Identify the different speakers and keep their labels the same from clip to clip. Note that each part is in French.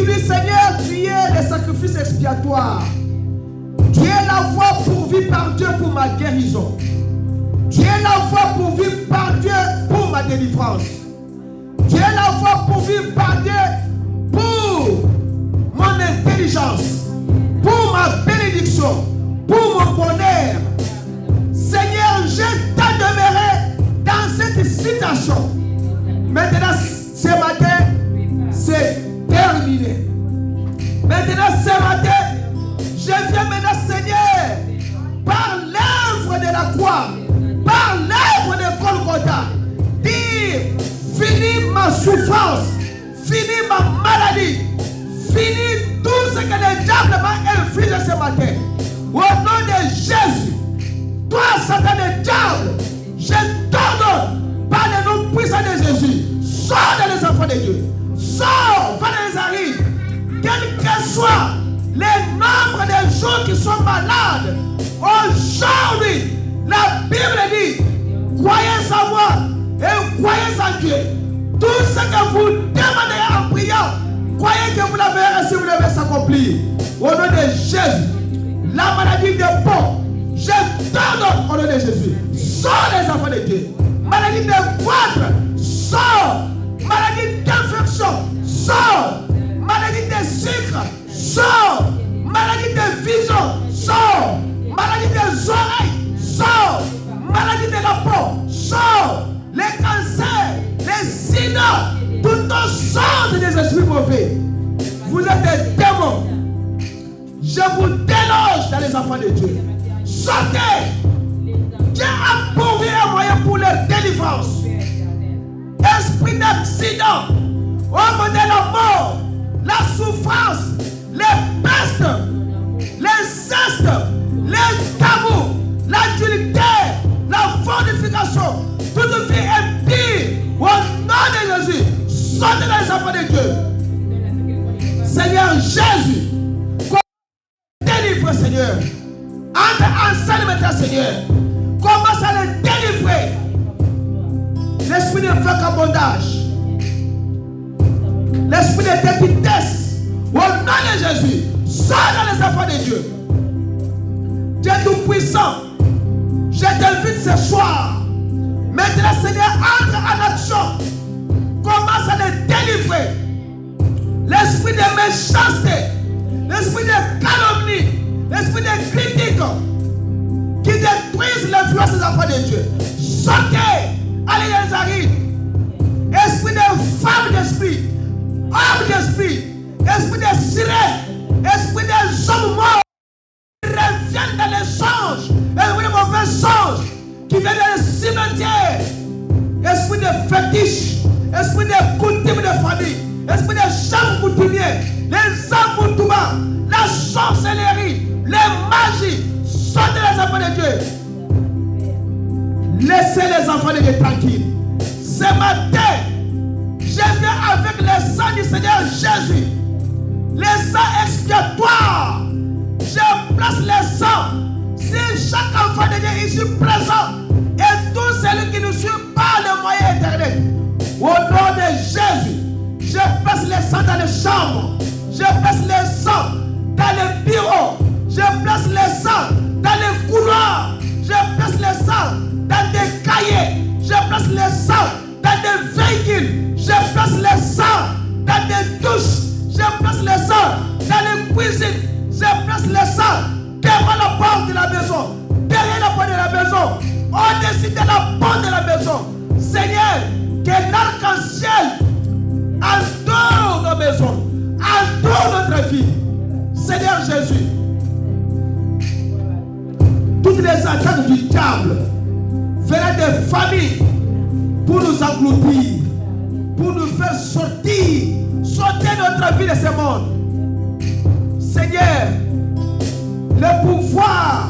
Speaker 1: tu dis, Seigneur, tu es le sacrifice expiatoire. Tu es la voie pourvue par Dieu pour ma guérison. Tu es la voie pourvue par Dieu pour ma délivrance. Tu es la voie pourvue par Dieu pour mon intelligence, pour ma bénédiction, pour mon bonheur. Seigneur, je t'ai demeuré dans cette situation. Maintenant, ce matin, c'est terminé. Maintenant, ce matin, je viens maintenant, Seigneur, par l'œuvre de la croix, par l'œuvre de Golgotha, dire, finis ma souffrance, finis ma maladie, finis tout ce que le diable m'a infligé ce matin. Au nom de Jésus, toi, Satan et diable, je t'ordonne par le nom puissant de Jésus, sors dans les enfants de Dieu, sors, va dans les arrives, quel que soit le nombre de gens qui sont malades. Aujourd'hui, la Bible dit, croyez en moi et croyez en Dieu. Tout ce que vous demandez en priant, croyez que vous l'avez reçu, vous l'avez s'accomplir. Au nom de Jésus, la maladie de peau, je t'ordonne au nom de Jésus. Sors les enfants de Dieu. Maladie de ventre, sors. Maladie d'infection, sors. Maladie de sucre, sors. Maladie de vision, sors. Maladie des oreilles, sors. Maladie de la peau, sors. Les cancers, les sida, toutes sortes des esprits mauvais. Vous êtes des démons. Je vous déloge dans les enfants de Dieu. Sortez. Dieu a pourvu un moyen pour leur délivrance. Esprit d'accident, au moment de la mort, la souffrance, les pestes, l'inceste, les tabous, l'adultère, la fornication, toute vie impie, au nom de Jésus, sortez dans les enfants de Dieu. Seigneur Jésus, délivre, Seigneur. Entre en scène maintenant, Seigneur. Commence à les délivrer. L'esprit de vagabondage, l'esprit de dépitesse, au nom de Jésus, sors dans les enfants de Dieu. Dieu tout-puissant, je t'invite ce soir. Maintenant, Seigneur, entre en action. Commence à les délivrer. L'esprit de méchanceté, l'esprit de calomnie, l'esprit de critique qui détruisent l'influence des enfants de Dieu. Sortez, allez les arrives. Esprit de femme d'esprit, homme d'esprit, esprit de sirène, esprit des hommes morts qui reviennent dans les songes, esprit de mauvais songes qui viennent dans les cimetières, esprit de fétiche, esprit de coutume de famille, esprit de chefs coutumiers, les enfoutouments, la sorcellerie, les magies, sortez les enfants de Dieu. Laissez les enfants de Dieu tranquilles. Ce matin, je viens avec le sang du Seigneur Jésus, le sang expiatoire. Je place le sang sur chaque enfant de Dieu ici présent et tous ceux qui nous suivent par le moyen internet. Au nom de Jésus, je place le sang dans les chambres, je place le sang dans les bureaux, je place le sang dans les couloirs, je place le sang dans des cahiers, je place le sang dans des véhicules, je place le sang dans des douches, je place le sang dans les cuisines, je place le sang devant la porte de la maison, derrière la porte de la maison, au-dessus de la porte de la maison. Seigneur, que l'arc-en-ciel entoure nos maisons, entoure notre vie. Seigneur Jésus, toutes les attaques du diable venaient des familles pour nous engloutir, pour nous faire sortir notre vie de ce monde. Seigneur, le pouvoir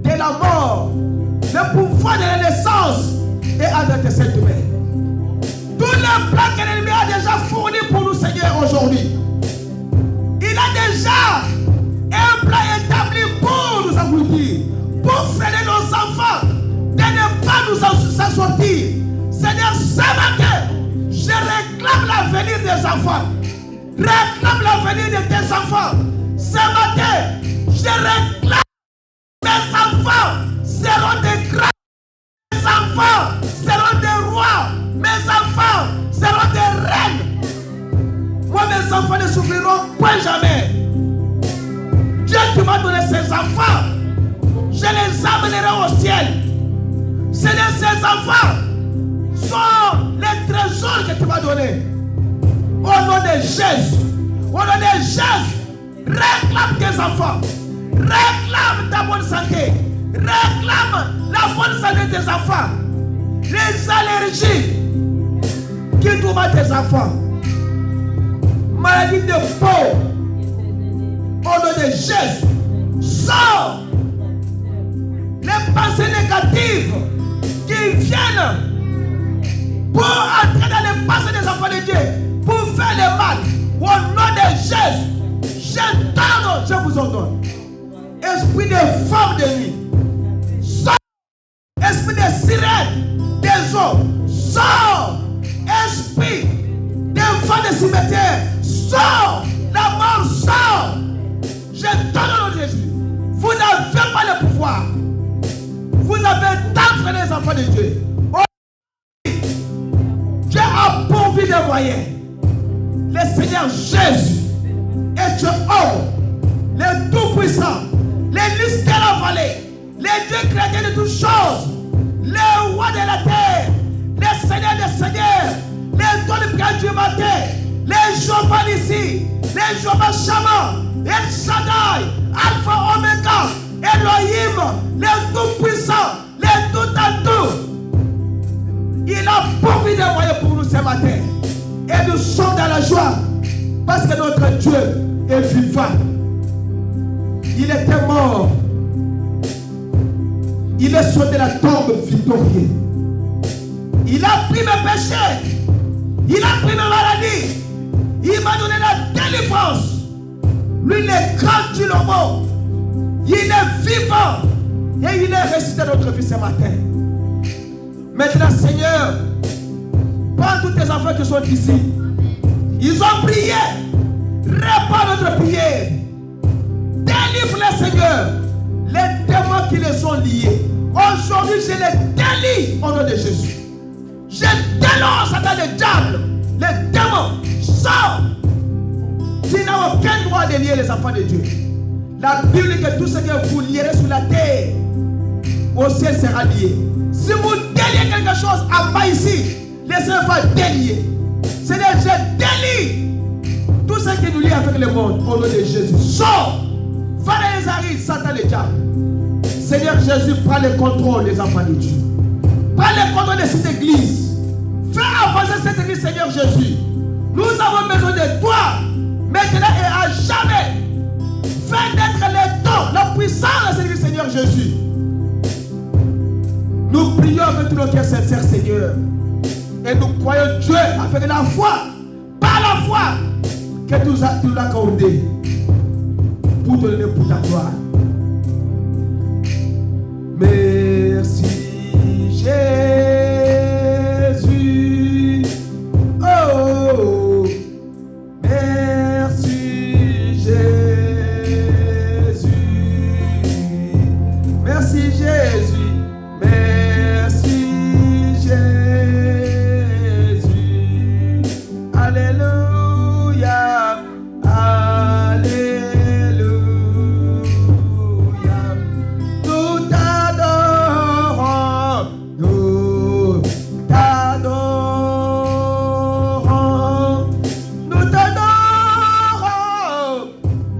Speaker 1: de la mort, le pouvoir de la naissance est entre tes saintes mains. Tous les plans que l'ennemi a déjà fournis pour nous, Seigneur, aujourd'hui, il a déjà un plan établi pour nous engloutir, pour freiner nos enfants de ne pas nous en sortir. Seigneur, ce matin, je réclame l'avenir des enfants. Réclame l'avenir de tes enfants. Ce matin, je réclame. Mes enfants seront des grands. Mes enfants seront des rois. Mes enfants seront des reines. Moi, mes enfants ne souffriront point jamais. Dieu qui m'a donné ses enfants, je les amènerai au ciel. Ces enfants sont les trésors que tu m'as donnés. Au nom de Jésus, au nom de Jésus, réclame tes enfants. Réclame ta bonne santé. Réclame la bonne santé de tes enfants. Les allergies qui tombent tes enfants. Maladie de peau. Au nom de Jésus. Sors les pensées négatives qui viennent pour entrer dans les pensées des enfants de Dieu, pour faire le mal. Au nom de Jésus, je vous ordonne. Esprit de femme de nuit, sors. Esprit de sirène des eaux, sors. Esprit d'enfant de cimetière, sors. La mort sort. Je donne au nom de Jésus. Vous n'avez pas le pouvoir. Vous avez tant de les enfants de Dieu. Dieu a pourvu des moyens. Le Seigneur Jésus est homme, le Tout-Puissant, le lys de la vallée, le Dieu créateur de toutes choses, le roi de la terre, le Seigneur des seigneurs, le don du grand Dieu matin, le Jéhovah ici, le Jéhovah Shammah, El Shaddai, Alpha Omega, Elohim, le Tout-Puissant, le Tout en tout. Il a pourvu des moyens pour nous ce matin. Et nous sommes dans la joie parce que notre Dieu est vivant. Il était mort. Il est sorti de la tombe victorieux. Il a pris mes péchés. Il a pris mes maladies. Il m'a donné la délivrance. Lui, il est grand du monde. Il est vivant. Et il est ressuscité notre vie ce matin. Maintenant, Seigneur, prends tous tes enfants qui sont ici. Ils ont prié. Réponds notre prière. Délivre-les, Seigneur. Les démons qui les ont liés. Aujourd'hui, je les délie au nom de Jésus. Je dénonce Satan, le diable, les démons. Sors. Tu n'as aucun droit de lier les enfants de Dieu. La Bible dit que tout ce que vous lierez sur la terre, au ciel sera lié. Si vous déliez quelque chose en bas ici, laissez-le va délier. Seigneur, je délie tout ce qui nous lie avec le monde au nom de Jésus. Sors. Va dans les arides, Satan le diable. Seigneur Jésus, prends le contrôle des enfants de Dieu. Prends le contrôle de cette église. Fais avancer cette église, Seigneur Jésus. Nous avons besoin de toi, maintenant et à jamais. Fais d'être le don, la puissance de cette église, Seigneur Jésus. Nous prions avec tout notre cœur sincère, Seigneur. Et nous croyons Dieu avec la foi, par la foi, que tu nous as accordé pour te donner pour ta gloire. Merci Jésus. Oh, merci Jésus. Merci Jésus. Merci Jésus. Alléluia. Alléluia. Nous t'adorons. Nous t'adorons. Nous t'adorons.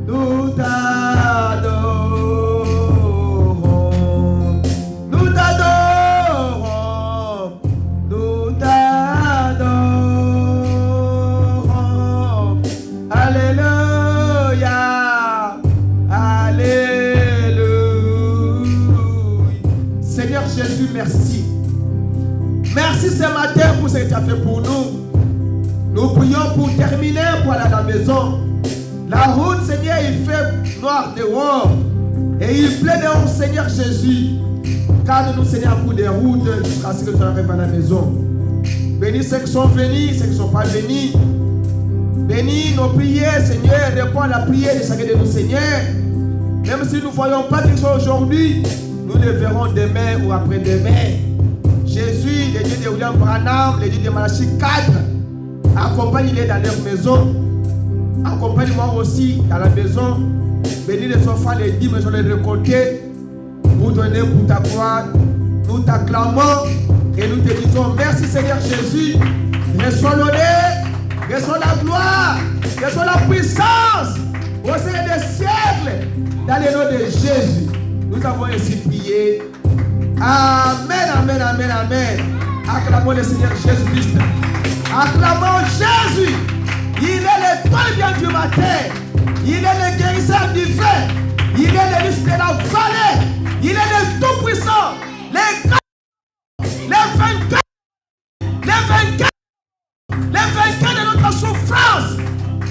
Speaker 1: Nous t'adorons. Nous t'adorons. Nous t'adorons. Alléluia. Alléluia. Seigneur Jésus, merci. Merci ce matin pour ce que tu as fait pour nous. Nous prions pour terminer pour aller à la maison. La route, Seigneur, il fait noir dehors. Et il plaît dehors, Seigneur Jésus. Garde-nous, Seigneur, pour des routes jusqu'à ce que tu arrives à la maison. Bénis ceux qui sont venus, ceux qui ne sont pas venus. Bénis nos prières, Seigneur. Réponds à la prière de chacun de nos seigneurs. Même si nous ne voyons pas qu'ils sont aujourd'hui, nous les verrons demain ou après-demain. Jésus, le Dieu de William Branham, le Dieu de Malachie 4, accompagne-les dans leur maison. Accompagne-moi aussi dans la maison. Bénis les enfants, les dîmes, les récoltés. Pour donner pour ta gloire. Nous t'acclamons et nous te disons merci Seigneur Jésus. Reçois l'honneur, reçois la gloire, reçois la puissance au Seigneur des siècles. Dans le nom de Jésus, nous avons ainsi prié. Amen, amen, amen, amen. Acclamons le Seigneur Jésus-Christ. Acclamons Jésus. Il est le bien du matin. Il est le guérisseur du feu. Il est le risque de la vallée. Il est le tout-puissant. Les vainqueurs de notre souffrance.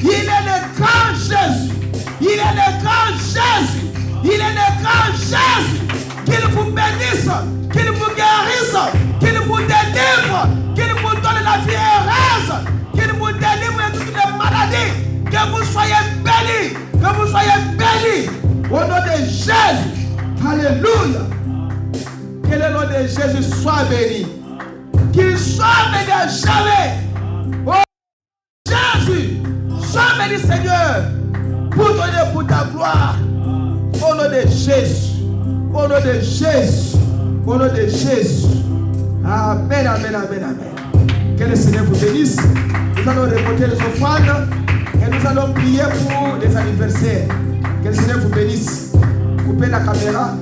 Speaker 1: Il est le grand Jésus. Il est le grand Jésus. Il est le grand Jésus. Qu'il vous bénisse, qu'il vous guérisse, qu'il vous délivre, qu'il vous donne la vie heureuse, qu'il vous délivre de toutes les maladies. Que vous soyez bénis, que vous soyez bénis. Au nom de Jésus. Alléluia. Que le nom de Jésus soit béni. Qu'il soit béni à jamais. Oh Jésus, sois béni Seigneur. Pour donner pour ta gloire. Au nom de Jésus. Au nom de Jésus. Au nom de Jésus. Amen, amen, amen, amen. Que le Seigneur vous bénisse. Nous allons récolter les offrandes. Et nous allons prier pour les anniversaires. Que le Seigneur vous bénisse. Coupez la caméra.